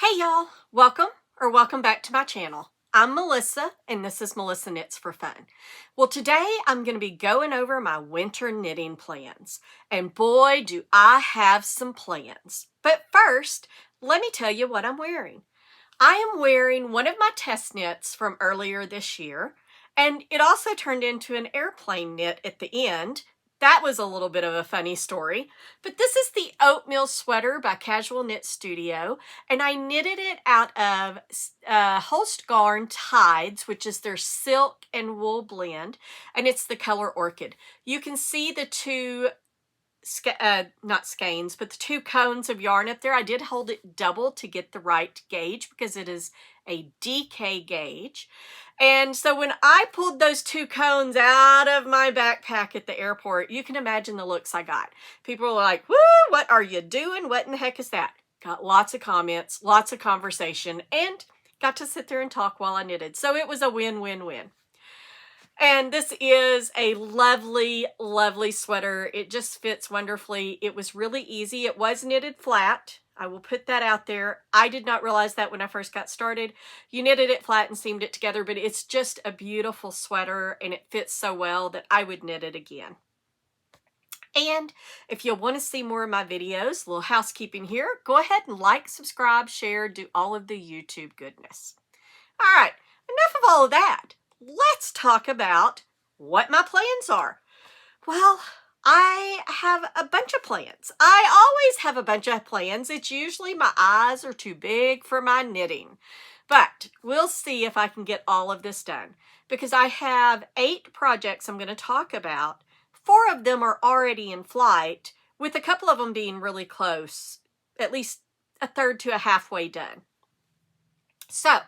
Hey y'all, welcome back to my channel. I'm Melissa and this is Melissa Knits for Fun. Well, today I'm going to be going over my winter knitting plans, and boy do I have some plans. But first, let me tell you what I'm wearing. I am wearing one of my test knits from earlier this year, and it also turned into an airplane knit at the end. That was a little bit of a funny story, but this is the Oatmeal sweater by Casual Knit Studio, and I knitted it out of Holst Garn Tides, which is their silk and wool blend, and it's the color Orchid. You can see the two not skeins, but the two cones of yarn up there. I did hold it double to get the right gauge because it is a DK gauge. And so when I pulled those two cones out of my backpack at the airport, you can imagine the looks I got. People were like, woo, what are you doing? What in the heck is that? Got lots of comments, lots of conversation, and got to sit there and talk while I knitted. So it was a win-win-win. And this is a lovely, lovely sweater. It just fits wonderfully. It was really easy. It was knitted flat. I will put that out there. I did not realize that when I first got started. You knitted it flat and seamed it together, but it's just a beautiful sweater and it fits so well that I would knit it again. And if you want to see more of my videos, a little housekeeping here, go ahead and like, subscribe, share, do all of the YouTube goodness. All right, enough of all of that. Let's talk about what my plans are. Well, I have a bunch of plans. I always have a bunch of plans. It's usually my eyes are too big for my knitting. But we'll see if I can get all of this done, because I have 8 projects I'm going to talk about. 4 of them are already in flight, with a couple of them being really close, at least a third to a halfway done. So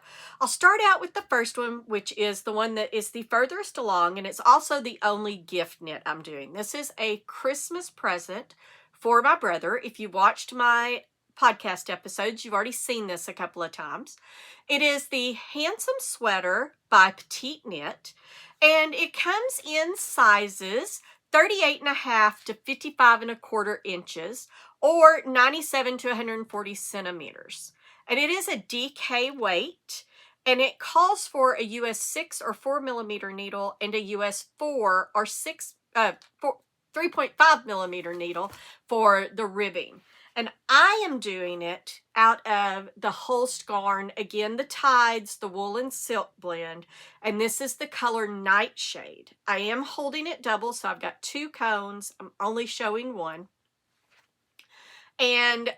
I'll start out with the first one, which is the one that is the furthest along, and it's also the only gift knit I'm doing. This is a Christmas present for my brother. If you watched my podcast episodes, you've already seen this a couple of times. It is the Handsome Sweater by PetiteKnit, and it comes in sizes 38.5 to 55.25 inches, or 97 to 140 centimeters. And it is a DK weight, and it calls for a US 6 or 4 millimeter needle and a US 4 or 3.5 millimeter needle for the ribbing. And I am doing it out of the Holst Garn, again, the Tides, the wool and silk blend, and this is the color Nightshade. I am holding it double, so I've got 2 cones. I'm only showing one. And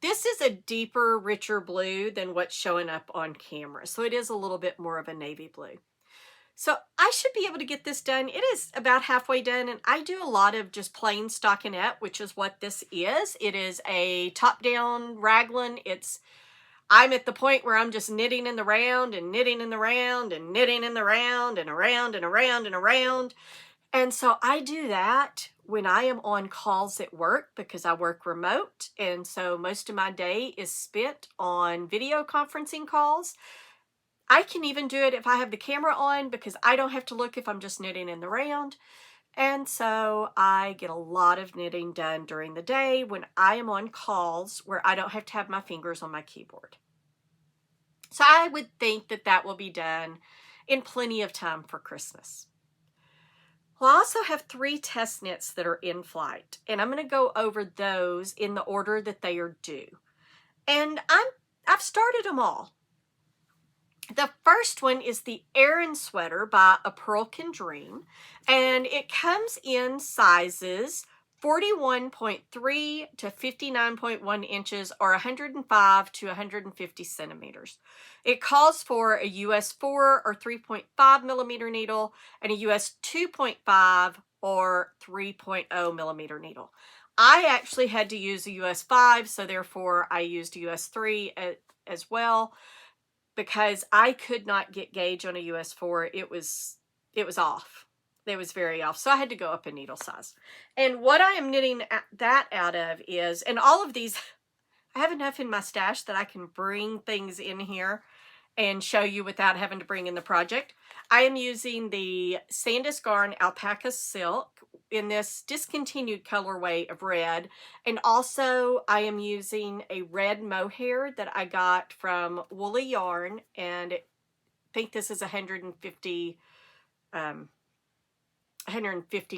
this is a deeper, richer blue than what's showing up on camera. So it is a little bit more of a navy blue. So I should be able to get this done. It is about halfway done, and I do a lot of just plain stockinette, which is what this is. It is a top-down raglan. I'm at the point where I'm just knitting in the round and knitting in the round and knitting in the round and around and around and around. And so I do that when I am on calls at work, because I work remote, and so most of my day is spent on video conferencing calls. I can even do it if I have the camera on, because I don't have to look if I'm just knitting in the round. And so I get a lot of knitting done during the day when I am on calls where I don't have to have my fingers on my keyboard. So I would think that that will be done in plenty of time for Christmas. Well, I also have 3 test knits that are in flight, and I'm going to go over those in the order that they are due. And I've started them all. The first one is the Aran Sweater by A Pearlkin Dream, and it comes in sizes 41.3 to 59.1 inches, or 105 to 150 centimeters. It calls for a US 4 or 3.5 millimeter needle and a US 2.5 or 3.0 millimeter needle. I actually had to use a US 5, so therefore I used a US 3 as well, because I could not get gauge on a US 4. It was off. It was very off. So I had to go up a needle size. And what I am knitting that out of is, and all of these, I have enough in my stash that I can bring things in here and show you without having to bring in the project. I am using the Sandus Garn Alpaca Silk in this discontinued colorway of red. And also I am using a red mohair that I got from Woolly Yarn, and I think this is 150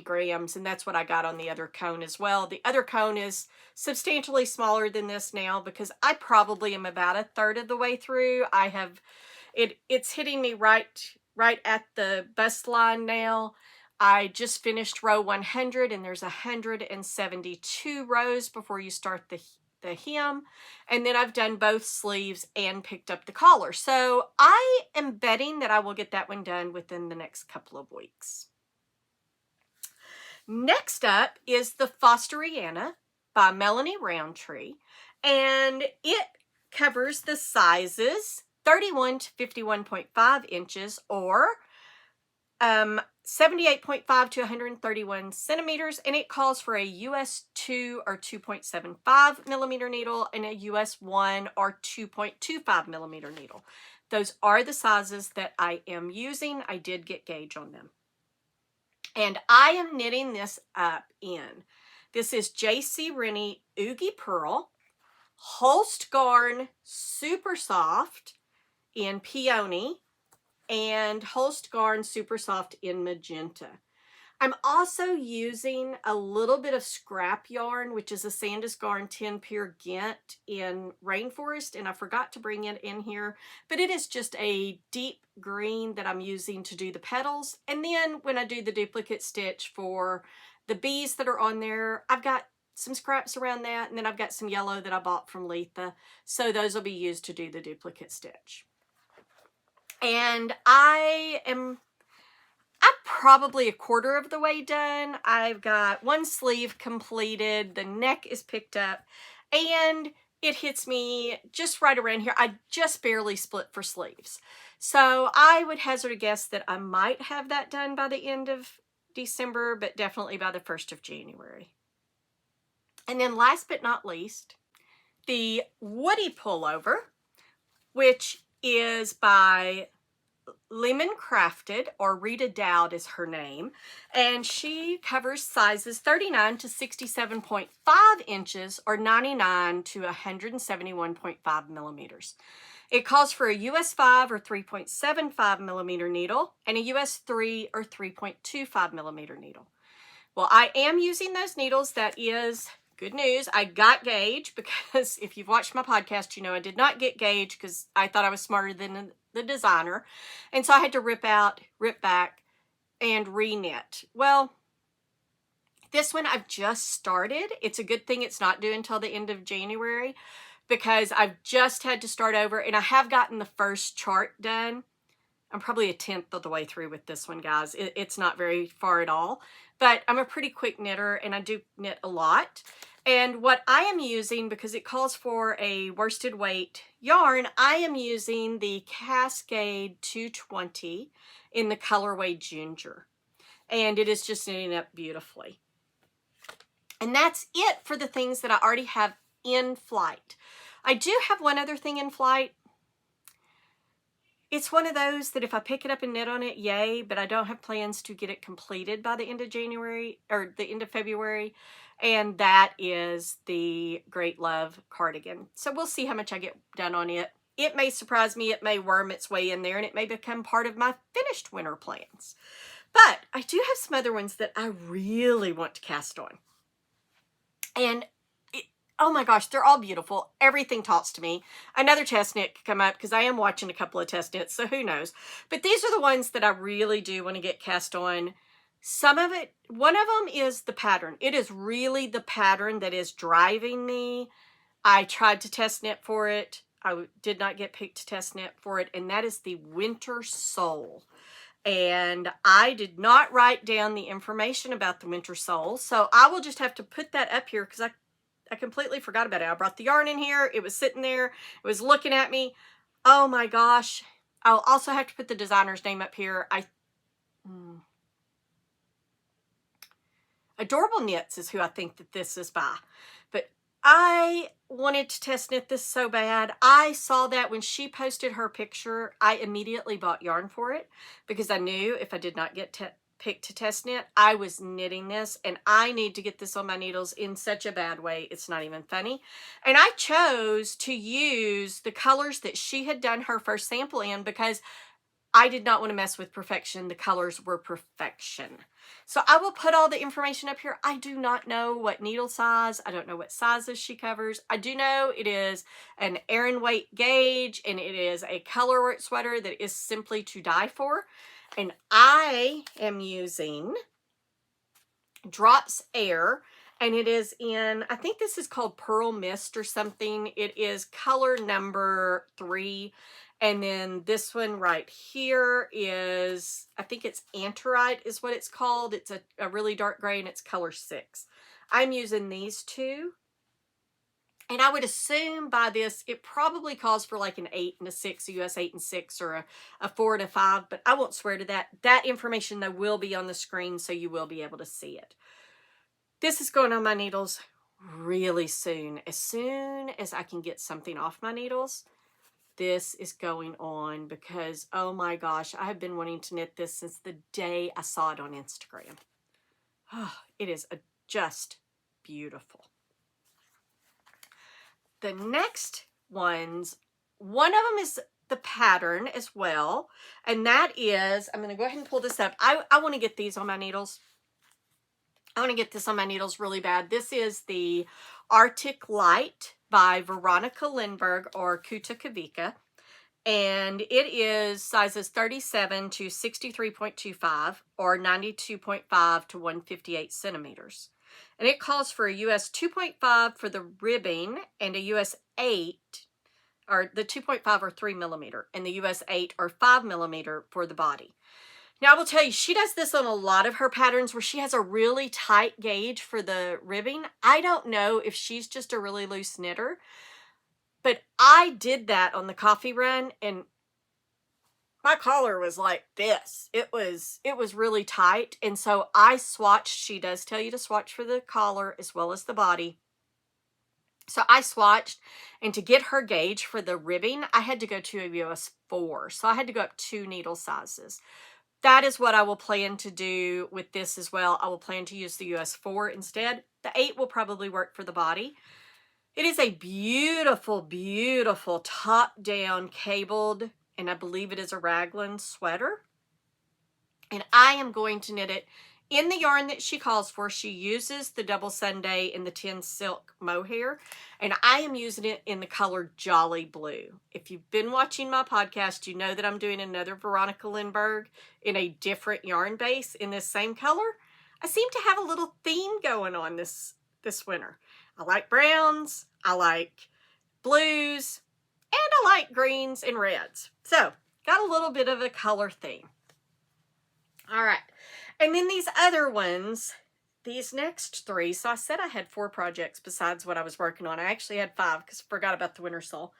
grams, and that's what I got on the other cone as well. The other cone is substantially smaller than this now because I probably am about a third of the way through. It's hitting me right at the bust line now. I just finished row 100, and there's 172 rows before you start the hem. And then I've done both sleeves and picked up the collar. So I am betting that I will get that one done within the next couple of weeks. Next up is the Fosteriana by Melanie Roundtree, and it covers the sizes 31 to 51.5 inches, or 78.5 to 131 centimeters, and it calls for a US 2 or 2.75 millimeter needle and a US 1 or 2.25 millimeter needle. Those are the sizes that I am using. I did get gauge on them. And I am knitting this up in, this is J.C. Rennie Oogie Pearl, Holst Garn Super Soft in Peony, and Holst Garn Super Soft in Magenta. I'm also using a little bit of scrap yarn, which is a Sandus Garn 10 Pier Ghent in Rainforest, and I forgot to bring it in here, but it is just a deep green that I'm using to do the petals. And then when I do the duplicate stitch for the bees that are on there, I've got some scraps around that, and then I've got some yellow that I bought from Letha, so those will be used to do the duplicate stitch. And I'm probably a quarter of the way done. I've got one sleeve completed, the neck is picked up, and it hits me just right around here. I just barely split for sleeves. So I would hazard a guess that I might have that done by the end of December, but definitely by the 1st of January. And then last but not least, the Woody Pullover, which is by Lemon Crafted, or Rita Dowd is her name, and she covers sizes 39 to 67.5 inches, or 99 to 171.5 millimeters. It calls for a US 5 or 3.75 millimeter needle and a US 3 or 3.25 millimeter needle. Well, I am using those needles. That is good news. I got gauge, because if you've watched my podcast, you know I did not get gauge because I thought I was smarter than the designer. And so I had to rip out, rip back, and re-knit. Well, this one I've just started. It's a good thing it's not due until the end of January, because I've just had to start over, and I have gotten the first chart done. I'm probably a 10th of the way through with this one, guys. It's not very far at all, but I'm a pretty quick knitter, and I do knit a lot. And what I am using, because it calls for a worsted weight yarn, I am using the Cascade 220 in the colorway Ginger. And it is just knitting up beautifully. And that's it for the things that I already have in flight. I do have one other thing in flight. It's one of those that if I pick it up and knit on it, yay, but I don't have plans to get it completed by the end of January or the end of February. And that is the Great Love cardigan. So we'll see how much I get done on it. It may surprise me. It may worm its way in there, and it may become part of my finished winter plans. But I do have some other ones that I really want to cast on. And oh my gosh, they're all beautiful. Everything talks to me. Another test knit could come up, because I am watching a couple of test knits, so who knows. But these are the ones that I really do want to get cast on. Some of it, one of them is the pattern. It is really the pattern that is driving me. I tried to test knit for it. I did not get picked to test knit for it, and that is the Winter Soul. And I did not write down the information about the Winter Soul, so I will just have to put that up here, because I completely forgot about it. I brought the yarn in here. It was sitting there. It was looking at me. Oh my gosh. I'll also have to put the designer's name up here. Adorable Knits is who I think that this is by. But I wanted to test knit this so bad. I saw that when she posted her picture, I immediately bought yarn for it, because I knew if I did not get PetiteKnit, I was knitting this, and I need to get this on my needles in such a bad way, it's not even funny. And I chose to use the colors that she had done her first sample in because I did not want to mess with perfection. The colors were perfection. So I will put all the information up here. I do not know what needle size. I don't know what sizes she covers. I do know it is an Aran weight gauge, and it is a colorwork sweater that is simply to die for. And I am using Drops Air, and it is in, I think this is called Pearl Mist or something. It is color number 3. And then this one right here is, I think it's Antarite is what it's called. It's a really dark gray, and it's color 6. I'm using these two. And I would assume by this, it probably calls for like an 8 and a 6, a US 8 and 6, or a 4 and a 5, but I won't swear to that. That information, though, will be on the screen, so you will be able to see it. This is going on my needles really soon. As soon as I can get something off my needles, this is going on because, oh my gosh, I have been wanting to knit this since the day I saw it on Instagram. Oh, it is just beautiful. The next ones, one of them is the pattern as well, and that is, I'm going to go ahead and pull this up. I want to get these on my needles. I want to get this on my needles really bad. This is the Arctic Light by Veronica Lindberg, or Kuta Kavika. And it is sizes 37 to 63.25 or 92.5 to 158 centimeters. And it calls for a US 2.5 for the ribbing and a US 8, or the 2.5 or 3 millimeter, and the US 8 or 5 millimeter for the body. Now, I will tell you, she does this on a lot of her patterns where she has a really tight gauge for the ribbing. I don't know if she's just a really loose knitter, but I did that on the coffee run, and my collar was like this. It was really tight, and so I swatched. She does tell you to swatch for the collar as well as the body. So I swatched, and to get her gauge for the ribbing, I had to go to a US 4. So I had to go up 2 needle sizes. That is what I will plan to do with this as well. I will plan to use the US 4 instead. The 8 will probably work for the body. It is a beautiful, beautiful top-down cabled, and I believe it is a raglan sweater. And I am going to knit it in the yarn that she calls for. She uses the Double Sunday in the 10 silk mohair, and I am using it in the color Jolly Blue. If you've been watching my podcast, you know that I'm doing another Veronica Lindberg in a different yarn base in this same color. I seem to have a little theme going on this winter. I like browns, I like blues, and I like greens and reds. So, got a little bit of a color theme. All right. And then these other ones, these next 3. So I said I had 4 projects besides what I was working on. I actually had 5 because I forgot about the winter sole.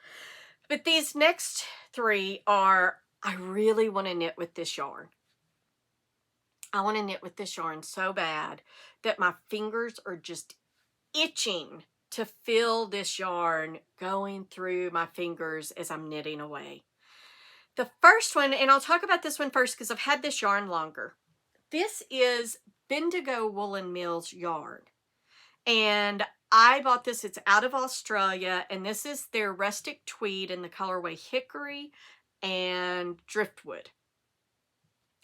But these next 3 are, I really want to knit with this yarn. I want to knit with this yarn so bad that my fingers are just itching to feel this yarn going through my fingers as I'm knitting away. The first one, and I'll talk about this one first because I've had this yarn longer. This is Bendigo Woolen Mills yarn. And I bought this, it's out of Australia, and this is their rustic tweed in the colorway Hickory and Driftwood.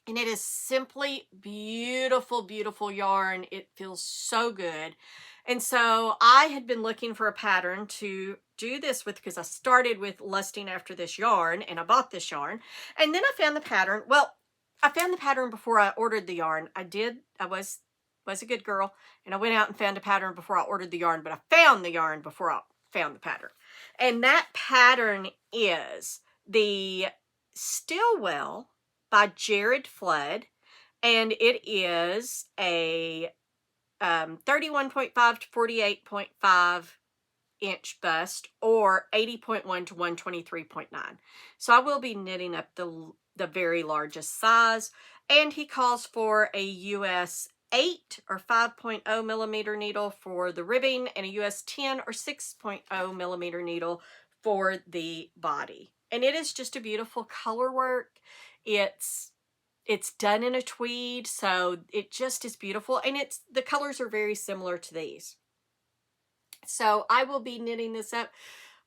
And it is simply beautiful, beautiful yarn. It feels so good. And so I had been looking for a pattern to do this with because I started with lusting after this yarn, and I bought this yarn. And then I found the pattern. Well, I found the pattern before I ordered the yarn. I was a good girl, and I went out and found a pattern before I ordered the yarn, but I found the yarn before I found the pattern. And that pattern is the Stillwell by Jared Flood, and it is a 31.5 to 48.5 inch bust, or 80.1 to 123.9. So I will be knitting up the very largest size, and he calls for a US 8 or 5.0 millimeter needle for the ribbing, and a US 10 or 6.0 millimeter needle for the body. And it is just a beautiful color work. It's It's done in a tweed, so it just is beautiful. And the colors are very similar to these. So I will be knitting this up.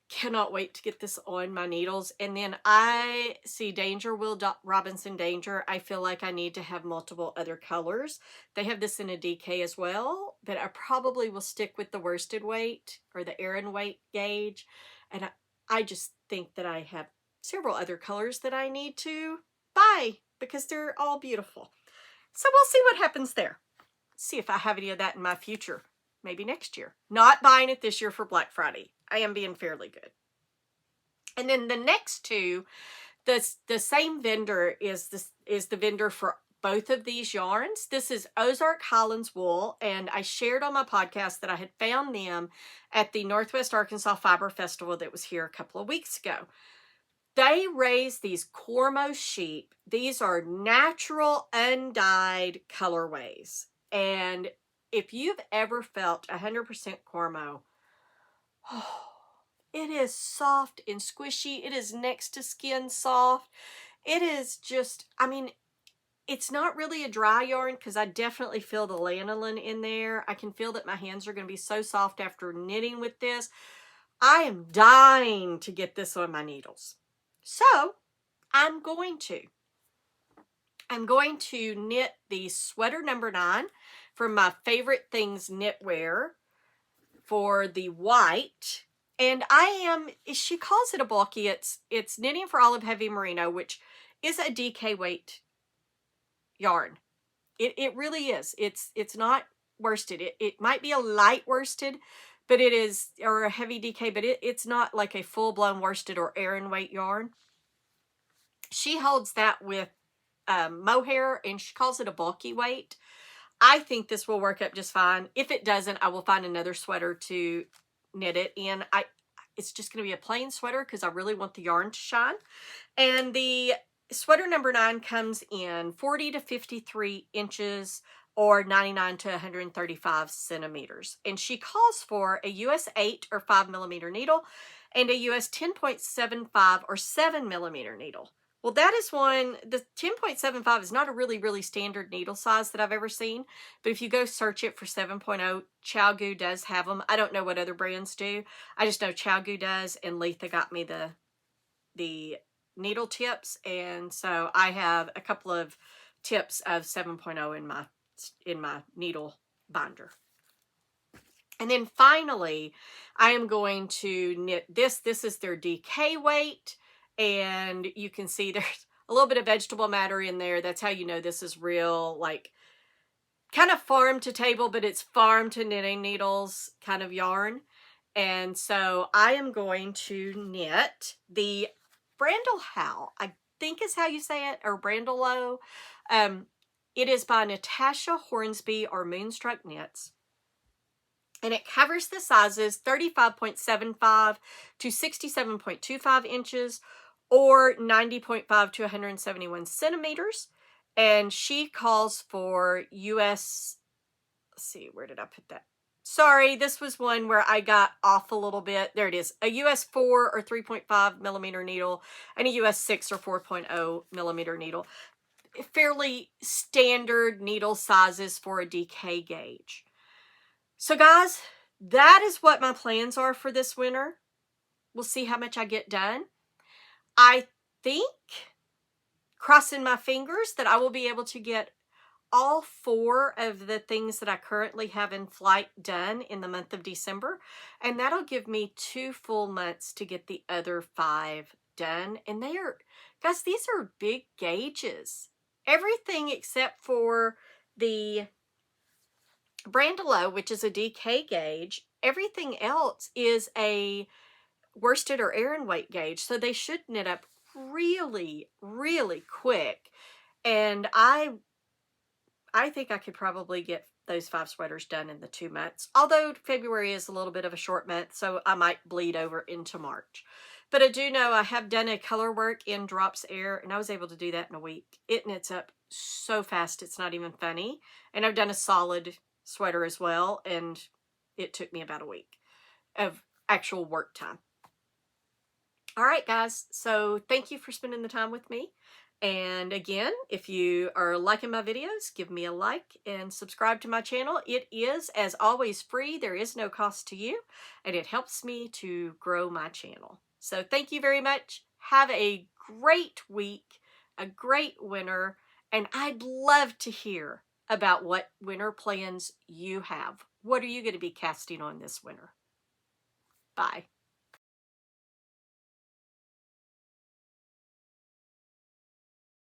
Cannot wait to get this on my needles. And then I see Danger Will Robinson Danger. I feel like I need to have multiple other colors. They have this in a DK as well, but I probably will stick with the worsted weight or the Aran weight gauge. And I just think that I have several other colors that I need to buy because they're all beautiful. So we'll see what happens there. See if I have any of that in my future. Maybe next year. Not buying it this year for Black Friday. I am being fairly good. And then the next two, the same vendor is the vendor for both of these yarns. This is Ozark Highlands Wool, and I shared on my podcast that I had found them at the Northwest Arkansas Fiber Festival that was here a couple of weeks ago. They raise these Cormo sheep. These are natural, undyed colorways. And if you've ever felt 100% Cormo, oh, it is soft and squishy. It is next to skin soft. It is just, I mean, it's not really a dry yarn because I definitely feel the lanolin in there. I can feel that my hands are going to be so soft after knitting with this. I am dying to get this on my needles. So I'm going to knit the sweater number 9 from my Favorite Things knitwear for the white. And she calls it a bulky. It's Knitting for Olive Heavy Merino, which is a DK weight yarn. It really is. It's not worsted. It might be a light worsted, but it is, or a heavy DK, but it's not like a full-blown worsted or Aran weight yarn. She holds that with mohair, and she calls it a bulky weight. I think this will work up just fine. If it doesn't, I will find another sweater to knit it in. It's just going to be a plain sweater because I really want the yarn to shine. And the sweater number 9 comes in 40 to 53 inches or 99 to 135 centimeters. And she calls for a US 8 or 5 millimeter needle and a US 10.75 or 7 millimeter needle. Well, that is one, the 10.75 is not a really, really standard needle size that I've ever seen. But if you go search it for 7.0, ChowGoo does have them. I don't know what other brands do. I just know ChowGoo does, and Letha got me the needle tips. And so I have a couple of tips of 7.0 in my needle binder. And then finally, I am going to knit this. This is their DK weight. And you can see there's a little bit of vegetable matter in there. That's how you know this is real, like kind of farm to table, but it's farm to knitting needles kind of yarn. And so I am going to knit the Brandlehow, I think is how you say it, or Brandlelow. It is by Natasha Hornsby or Moonstruck Knits. And it covers the sizes 35.75 to 67.25 inches or 90.5 to 171 centimeters. And she calls for US, let's see, where did I put that? Sorry, this was one where I got off a little bit. There it is. A US 4 or 3.5 millimeter needle and a US 6 or 4.0 millimeter needle. Fairly standard needle sizes for a DK gauge. So guys, that is what my plans are for this winter. We'll see how much I get done. I think, crossing my fingers, that I will be able to get all 4 of the things that I currently have in flight done in the month of December. And that'll give me 2 full months to get the other 5 done. And they are, guys, these are big gauges. Everything except for the Brandlelow, which is a DK gauge, everything else is a worsted or Aran weight gauge. So they should knit up really, really quick. And I think I could probably get those 5 sweaters done in the 2 months. Although February is a little bit of a short month, so I might bleed over into March. But I do know I have done a color work in Drops Air, and I was able to do that in a week. It knits up so fast, it's not even funny. And I've done a solid sweater as well, and it took me about a week of actual work time. All right, guys, so thank you for spending the time with me, And again, if you are liking my videos, give me a like and subscribe to my channel. It is, as always, free. There is no cost to you, and it helps me to grow my channel. So thank you very much. Have a great week, a great winter, and I'd love to hear about what winter plans you have. What are you going to be casting on this winter? Bye.